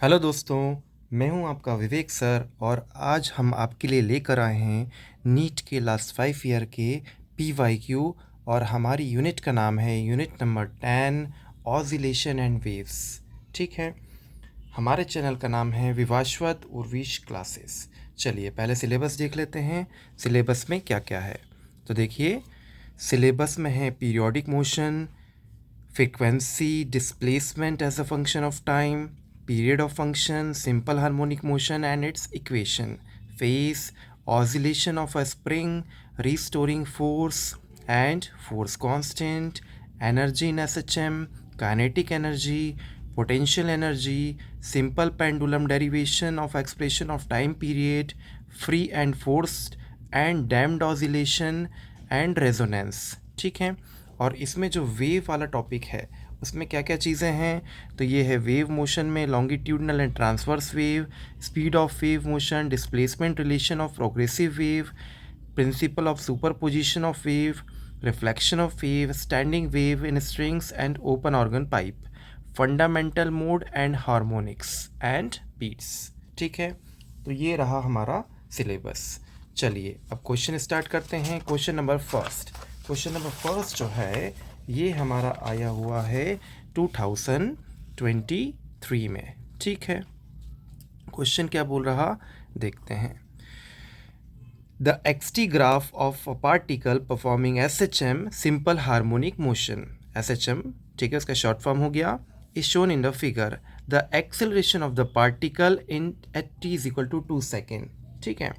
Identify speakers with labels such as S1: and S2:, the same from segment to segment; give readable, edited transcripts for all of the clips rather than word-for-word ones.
S1: Hello दोस्तों, मैं हूं आपका विवेक सर और आज हम आपके लिए लेकर आए हैं नीट के लास्ट 5 ईयर के PYQ। और हमारी यूनिट का नाम है unit number 10, oscillation and waves. ठीक है, हमारे चैनल का नाम है विवाश्वत उर्विश क्लासेस। चलिए पहले सिलेबस देख लेते हैं, सिलेबस में क्या क्या है। तो देखिए, सिलेबस में है periodic motion, frequency, displacement as a function of time, period of function, simple harmonic motion and its equation, phase, oscillation of a spring, restoring force and force constant, energy in SHM, kinetic energy, potential energy, simple pendulum derivation of expression of time period, free and forced and damped oscillation and resonance। ठीक है, और इसमें जो wave वाला topic है उसमें क्या क्या चीज़ें हैं, तो ये है वेव मोशन में longitudinal and transverse wave, speed of wave motion, displacement relation of progressive wave, principle of superposition of wave, reflection of wave, standing wave in strings and open organ pipe, fundamental mode and harmonics and beats. ठीक है, तो ये रहा हमारा syllabus. चलिए अब question start करते हैं। क्वेश्चन नंबर फर्स्ट जो है ये हमारा आया हुआ है 2023 में। ठीक है, क्वेश्चन क्या बोल रहा देखते हैं। The XT graph of a particle performing SHM simple harmonic motion, SHM ठीक है, उसका शॉर्ट फॉर्म हो गया, is shown in the figure. The acceleration of the particle in at t is equal to 2 second. ठीक है,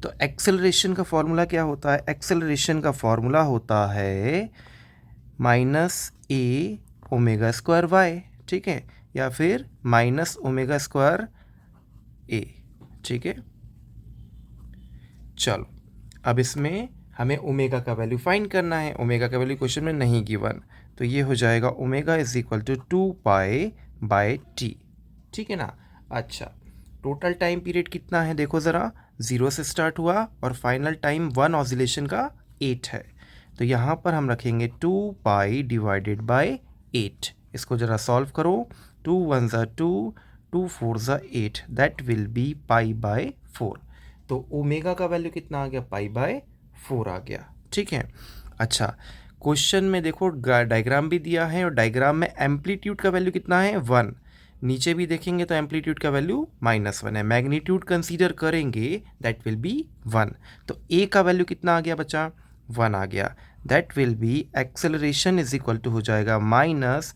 S1: तो acceleration का formula क्या होता है? एक्सेलरेशन का फॉर्मूला होता है -a ओमेगा स्क्वायर वाई। ठीक है, या फिर माइनस ओमेगा स्क्वायर a। ठीक है, चलो अब इसमें हमें ओमेगा का वैल्यू फाइंड करना है। ओमेगा का वैल्यू क्वेश्चन में नहीं गिवन, तो ये हो जाएगा omega is equal to 2π/t। ठीक है ना। अच्छा, टोटल टाइम पीरियड कितना है देखो ज़रा, 0 से स्टार्ट हुआ और फाइनल टाइम 1 ऑसिलेशन का 8 है, तो यहाँ पर हम रखेंगे 2π/8। इसको ज़रा सॉल्व करो, 2 1 ज़ा 2, 2 4 ज़ा 8, दैट विल बी π/4। तो ओमेगा का वैल्यू कितना आ गया? π/4 आ गया। ठीक है, अच्छा क्वेश्चन में देखो डायग्राम भी दिया है और डायग्राम में एम्पलीट्यूड का वैल्यू कितना है? 1। नीचे भी देखेंगे तो एम्पलीट्यूड का वैल्यू -1 है। मैग्नीट्यूड कंसीडर करेंगे दैट विल बी 1। तो ए का वैल्यू कितना आ गया बच्चा? 1 आ गया। That will be acceleration is equal to हो जाएगा माइनस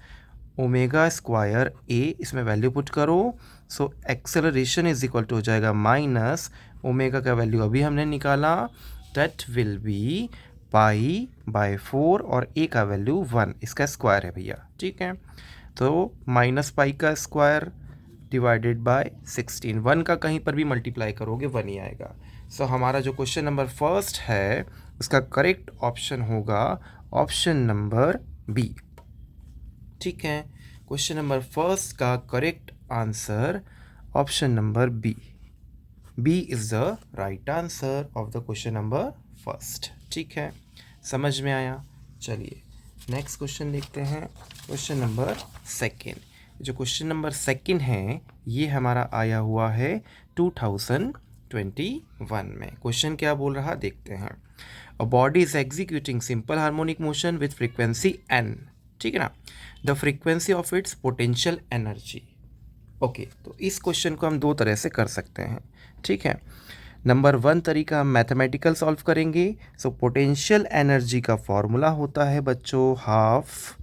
S1: ओमेगा स्क्वायर ए, इसमें वैल्यू पुट करो। So acceleration is equal to हो जाएगा माइनस ओमेगा का वैल्यू अभी हमने निकाला, दैट विल बी π/4 और ए का वैल्यू 1, इसका स्क्वायर है भैया। ठीक है, तो -π का स्क्वायर डिवाइडेड बाय 16, 1 का कहीं पर भी मल्टीप्लाई करोगे 1 ही आएगा। सो हमारा जो क्वेश्चन नंबर फर्स्ट है उसका करेक्ट ऑप्शन होगा ऑप्शन नंबर बी। ठीक है, क्वेश्चन नंबर फर्स्ट का correct answer option number B. B is the right answer of the question number first. ठीक है, समझ में आया। चलिए नेक्स्ट क्वेश्चन देखते हैं, क्वेश्चन नंबर सेकेंड। जो क्वेश्चन नंबर सेकेंड है ये हमारा आया हुआ है 2021 में। क्वेश्चन क्या बोल रहा देखते हैं। A body is executing simple harmonic motion with frequency n। ठीक है ना, the frequency of its potential energy. Okay, तो इस क्वेश्चन को हम दो तरह से कर सकते हैं। ठीक है, नंबर 1 तरीका हम मैथमेटिकल सॉल्व करेंगे। सो पोटेंशियल एनर्जी का फॉर्मूला होता है बच्चों ½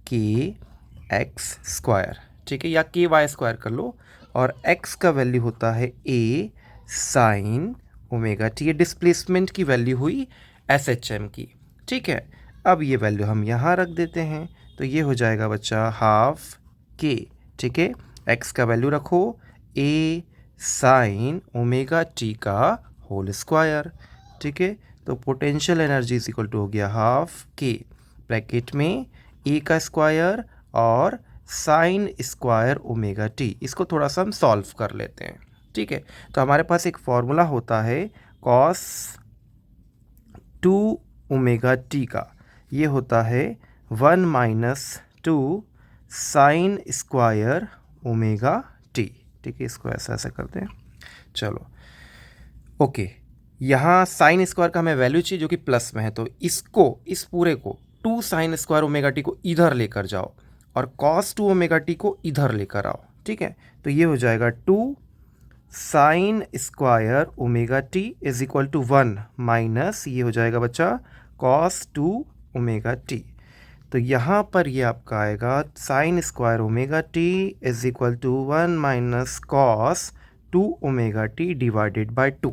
S1: kx²। ठीक है, या ky² कर लो, और x का वैल्यू होता है a sin ω t। ये डिस्प्लेसमेंट की वैल्यू हुई SHM की। ठीक है, अब ये वैल्यू हम यहाँ रख देते हैं, तो ये हो जाएगा बच्चा ½ k। ठीक है, x का वैल्यू रखो a sin ω t का होल स्क्वायर। ठीक है, तो potential energy is equal to हो गया ½ k, ब्रैकेट में a का स्क्वायर और साइन स्क्वायर ω t। इसको थोड़ा सा हम सॉल्व कर लेते हैं। ठीक है, तो हमारे पास एक फॉर्मूला होता है cos 2ω t का, ये होता है 1 - 2 साइन स्क्वायर ω t। ठीक है, इसको ऐसा ऐसा करते हैं। चलो ओके, यहाँ साइन स्क्वायर का हमें वैल्यू चाहिए जो कि प्लस में है, तो इसको, इस पूरे को 2 साइन स्क्वायर ओमेगा टी को इधर लेकर जाओ और कॉस 2 ओमेगा टी को इधर लेकर आओ। ठीक है, तो ये हो जाएगा 2 sine square omega t is equal to 1 minus ये हो जाएगा बच्चा कॉस 2 ओमेगा टी। तो यहाँ पर ये आपका आएगा sine square omega t is equal to 1 minus cos 2 omega t divided by 2।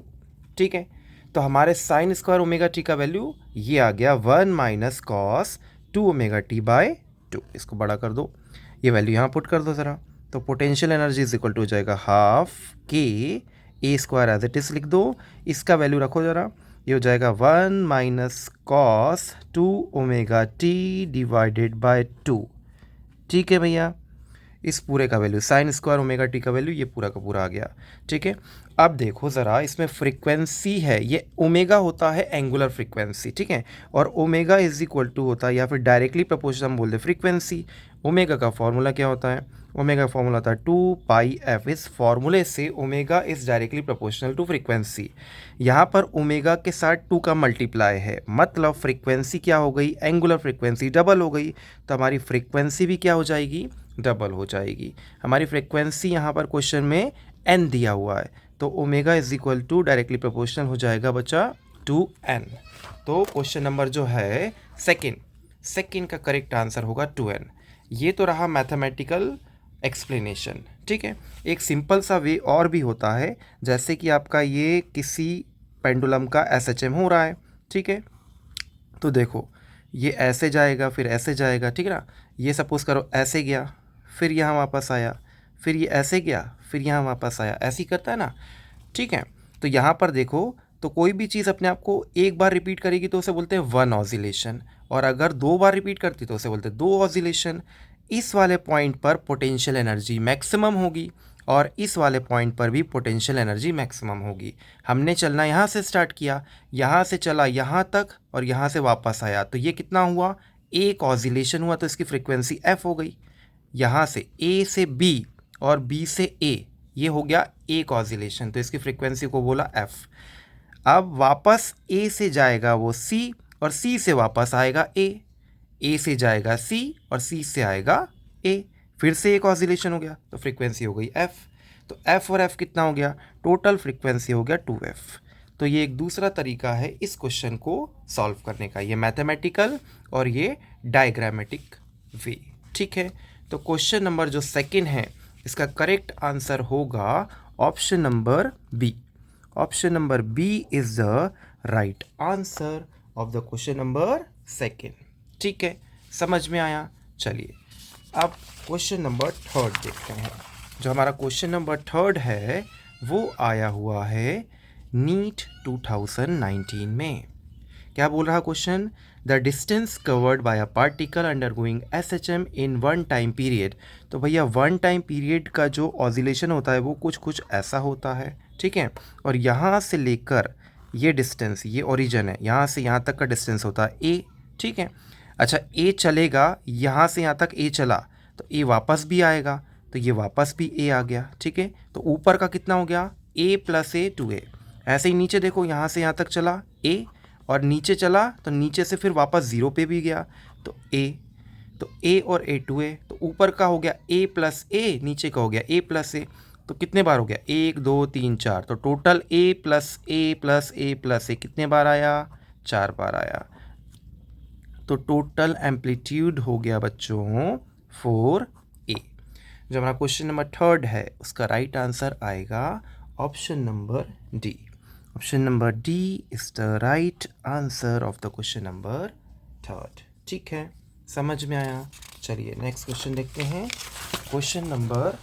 S1: ठीक है, तो हमारे साइन स्क्वायर ओमेगा टी का वैल्यू ये आ गया 1 minus cos 2 omega t by 2। इसको बड़ा कर दो, ये वैल्यू यहाँ पुट कर दो ज़रा, तो potential energy is equal to हो जाएगा half K A square as it is लिख दो, इसका वैल्यू रखो ज़रा, ये हो जाएगा 1 minus cos 2 omega t divided by 2। ठीक है भैया, इस पूरे का value sign square omega t का वैल्यू ये पूरा का पूरा आ गया। ठीक है, अब देखो ज़रा, इसमें फ्रीक्वेंसी है, ये ओमेगा होता है एंगुलर फ्रीक्वेंसी। ठीक है, और ओमेगा इज इक्वल टू होता है या फिर डायरेक्टली प्रपोर्शनल हम बोलते हैं फ्रीक्वेंसी। ओमेगा का फॉर्मूला क्या होता है? ओमेगा का फॉर्मूला होता है 2 पाई एफ। इस फॉर्मूले से omega is directly proportional to frequency. यहाँ पर ओमेगा के साथ 2 का मल्टीप्लाई है, मतलब फ्रीक्वेंसी क्या हो गई? एंगुलर फ्रीक्वेंसी डबल हो गई, तो हमारी फ्रीक्वेंसी भी क्या हो जाएगी? डबल हो जाएगी। हमारी फ्रीक्वेंसी यहाँ पर क्वेश्चन में n दिया हुआ है, तो omega is equal to directly proportional हो जाएगा बच्चा 2n। तो क्वेश्चन नंबर जो है सेकेंड का करेक्ट आंसर होगा 2n। ये तो रहा मैथमेटिकल एक्सप्लेनेशन। ठीक है, एक सिंपल सा वे और भी होता है, जैसे कि आपका ये किसी पेंडुलम का SHM हो रहा है। ठीक है, तो देखो ये ऐसे जाएगा फिर ऐसे जाएगा, ठीक है ना। ये सपोज़ करो ऐसे गया फिर यहाँ वापस आया, फिर ये ऐसे गया फिर यहाँ वापस आया, ऐसे ही करता है ना। ठीक है, तो यहाँ पर देखो, तो कोई भी चीज़ अपने आप को एक बार रिपीट करेगी तो उसे बोलते हैं 1 ऑसिलेशन, और अगर 2 बार रिपीट करती तो उसे बोलते हैं 2 ऑसिलेशन। इस वाले पॉइंट पर पोटेंशियल एनर्जी मैक्सिमम होगी और इस वाले पॉइंट पर भी पोटेंशियल एनर्जी मैक्सिमम होगी। हमने चलना यहाँ से स्टार्ट किया, यहाँ से चला यहाँ तक और यहाँ से वापस आया, तो ये कितना हुआ? एक ऑसिलेशन हुआ, तो इसकी फ्रीक्वेंसी f हो गई। यहाँ से a से b और b से a, ये हो गया एक ऑसिलेशन, तो इसकी फ्रीक्वेंसी को बोला f। अब वापस a से जाएगा वो c और c से वापस आएगा a से जाएगा c और c से आएगा a, फिर से एक ऑसिलेशन हो गया, तो फ्रीक्वेंसी हो गई f। तो f और f कितना हो गया? टोटल फ्रीक्वेंसी हो गया 2f। तो ये एक दूसरा तरीका है इस क्वेश्चन को सॉल्व करने का, ये मैथमेटिकल और ये डायग्रामेटिक वे। ठीक है, तो क्वेश्चन नंबर जो सेकंड है इसका करेक्ट आंसर होगा option number B. Option number B is the right answer of the question number second. ठीक है, समझ में आया? चलिए अब क्वेश्चन नंबर थर्ड देखते हैं। जो हमारा क्वेश्चन नंबर थर्ड है वो आया हुआ है नीट 2019 में। क्या बोल रहा question? The distance covered by a particle undergoing SHM in 1 time period. तो भैया 1 टाइम पीरियड का जो ऑसिलेशन होता है वो कुछ ऐसा होता है। ठीक है, और यहाँ से लेकर ये डिस्टेंस, ये ओरिजिन है, यहाँ से यहाँ तक का डिस्टेंस होता है a। ठीक है, अच्छा a चलेगा, यहाँ से यहाँ तक a चला तो a वापस भी आएगा, तो ये वापस भी a आ गया। ठीक है, तो ऊपर का कितना हो गया? a plus a 2a। ऐसे ही नीचे देखो, यहाँ से यहाँ तक चला a और नीचे चला तो नीचे से फिर वापस 0 पे भी गया, तो a, तो a और a 2a, तो ऊपर का हो गया a प्लस a, नीचे का हो गया a प्लस a। तो कितने बार हो गया? 1 2 3 4, तो total a plus a plus a plus a कितने बार आया? 4 बार आया। तो टोटल एम्पलीट्यूड हो गया बच्चों 4a। जो हमारा क्वेश्चन नंबर थर्ड है उसका राइट आंसर आएगा option number D. Option number D is the right answer of the question number third. ठीक है, समझ में आया? चलिए नेक्स्ट क्वेश्चन देखते हैं। Question number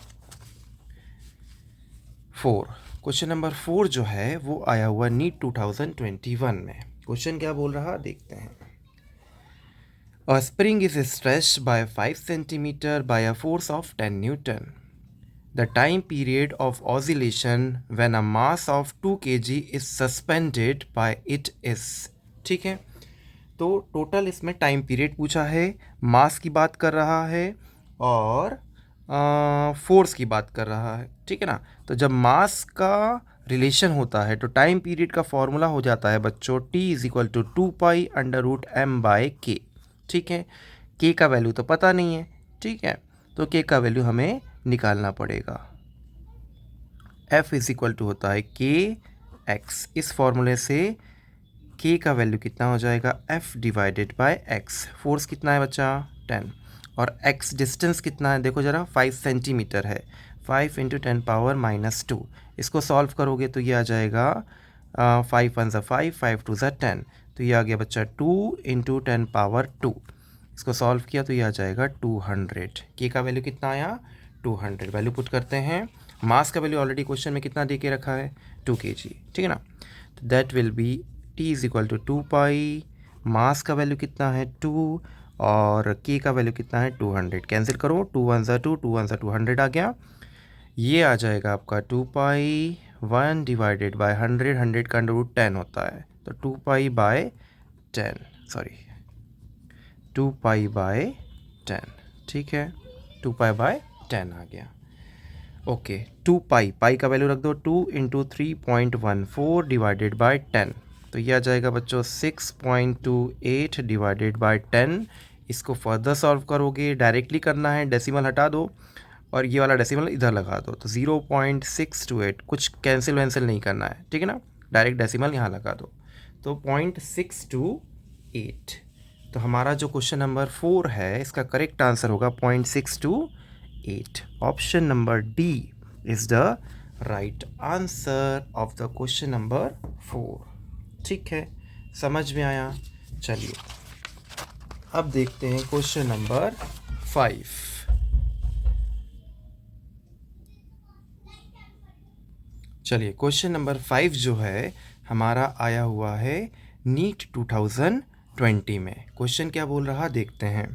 S1: 4। क्वेश्चन नंबर 4 जो है वो आया हुआ नीट 2021 में। क्वेश्चन क्या बोल रहा देखते हैं। A spring is stretched by 5 centimeter by a force of 10 Newton. The time period of oscillation when a mass of 2 kg is suspended by it is। ठीक है, तो टोटल इसमें टाइम पीरियड पूछा है, मास की बात कर रहा है और फोर्स की बात कर रहा है। ठीक है ना। तो जब मास का रिलेशन होता है तो टाइम पीरियड का फॉर्मूला हो जाता है बच्चों t is equal to 2π√m/k। ठीक है, k का वैल्यू तो पता नहीं है, ठीक है, तो k का वैल्यू हमें निकालना पड़ेगा। f इज इक्वल टू होता है kx। इस फॉर्मूले से k का वैल्यू कितना हो जाएगा, f divided by x। Force कितना है बच्चा, 10, और x डिस्टेंस कितना है देखो ज़रा, 5 सेंटीमीटर है। 5 × 10⁻⁻²। इसको सॉल्व करोगे तो ये आ जाएगा 5 × 1 = 5, 5 × 2 = 10, तो ये आ गया बच्चा 2 × 10⁻²। इसको सॉल्व किया तो ये आ जाएगा 200। के का वैल्यू कितना आया, 200। वैल्यू पुट करते हैं। मास का वैल्यू ऑलरेडी क्वेश्चन में कितना दे के रखा है, 2 kg, ठीक है ना। तो that will be t is equal to 2π, mass का वैल्यू कितना है 2 और k का वैल्यू कितना है 200। कैंसिल करो, 2 × 1 = 2, 2 × 1 = 200 आ गया। ये आ जाएगा आपका 2π 1 डिवाइडेड बाय 100, 100 का √10 होता है, तो 2π/10, सॉरी 2π/10, ठीक है, 2π/10 आ गया। ओके, 2π, पाई का वैल्यू रख दो, 2 × 3.14 डिवाइडेड बाय 10, तो ये आ जाएगा बच्चों 6.28 डिवाइडेड बाय 10। इसको फर्दर सॉल्व करोगे, डायरेक्टली करना है, डेसिमल हटा दो और ये वाला डेसिमल इधर लगा दो, तो 0.628, कुछ कैंसिल वैंसिल नहीं करना है, ठीक है ना, डायरेक्ट डेसिमल यहाँ लगा दो, तो 0.628। तो हमारा जो क्वेश्चन नंबर 4 है इसका करेक्ट आंसर होगा 0.628। Option number D is the right answer of the question number 4। ठीक है, समझ में आया। चलिए अब देखते हैं क्वेश्चन नंबर 5। चलिए क्वेश्चन नंबर 5 जो है हमारा आया हुआ है नीट 2020 में। क्वेश्चन क्या बोल रहा देखते हैं।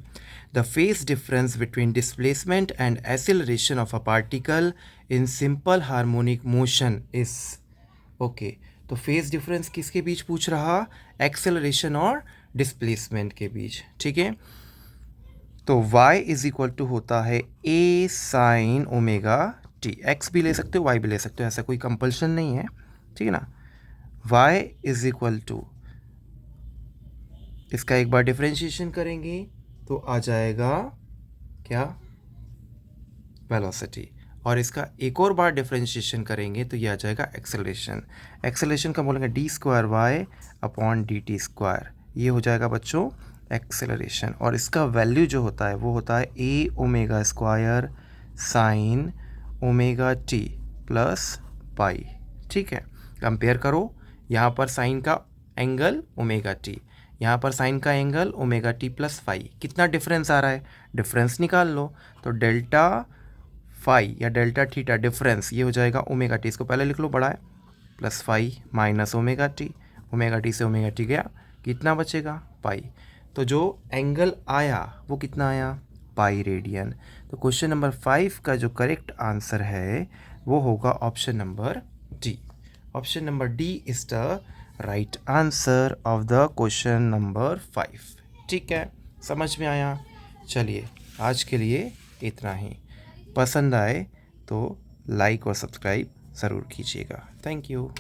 S1: The phase difference between displacement and acceleration of a particle in simple harmonic motion is. Okay, तो फेज डिफरेंस किसके बीच पूछ रहा, एक्सेलरेशन और डिस्प्लेसमेंट के बीच, ठीक है। तो y इज इक्वल टू होता है a sin omega t। x भी ले सकते हो, y भी ले सकते हो, ऐसा कोई कंपल्शन नहीं है, ठीक है ना। y इज इक्वल टू, इसका एक बार डिफरेंशिएशन करेंगे तो आ जाएगा क्या, वेलोसिटी, और इसका एक और बार डिफरेंशिएशन करेंगे तो ये आ जाएगा एक्सेलरेशन। एक्सेलरेशन का बोलेंगे d²y/dt², ये हो जाएगा बच्चों एक्सेलरेशन, और इसका वैल्यू जो होता है वो होता है a ω² sin ω t plus pi, ठीक है। कंपेयर करो, यहाँ पर साइन का एंगल ω t, यहाँ पर साइन का एंगल ω t प्लस फाई, कितना डिफरेंस आ रहा है, डिफरेंस निकाल लो, तो डेल्टा फाई या डेल्टा थीटा डिफरेंस ये हो जाएगा ω t, इसको पहले लिख लो, बड़ा है, प्लस फाई माइनस ω t से ω t गया, कितना बचेगा पाई। तो जो एंगल आया वो कितना आया, पाई रेडियन। तो क्वेश्चन नंबर 5 का जो करेक्ट आंसर है वो होगा option number D. Option number D is the right answer of the question number 5। ठीक है, समझ में आया। चलिए आज के लिए इतना ही। पसंद आए तो लाइक और सब्सक्राइब ज़रूर कीजिएगा। Thank you.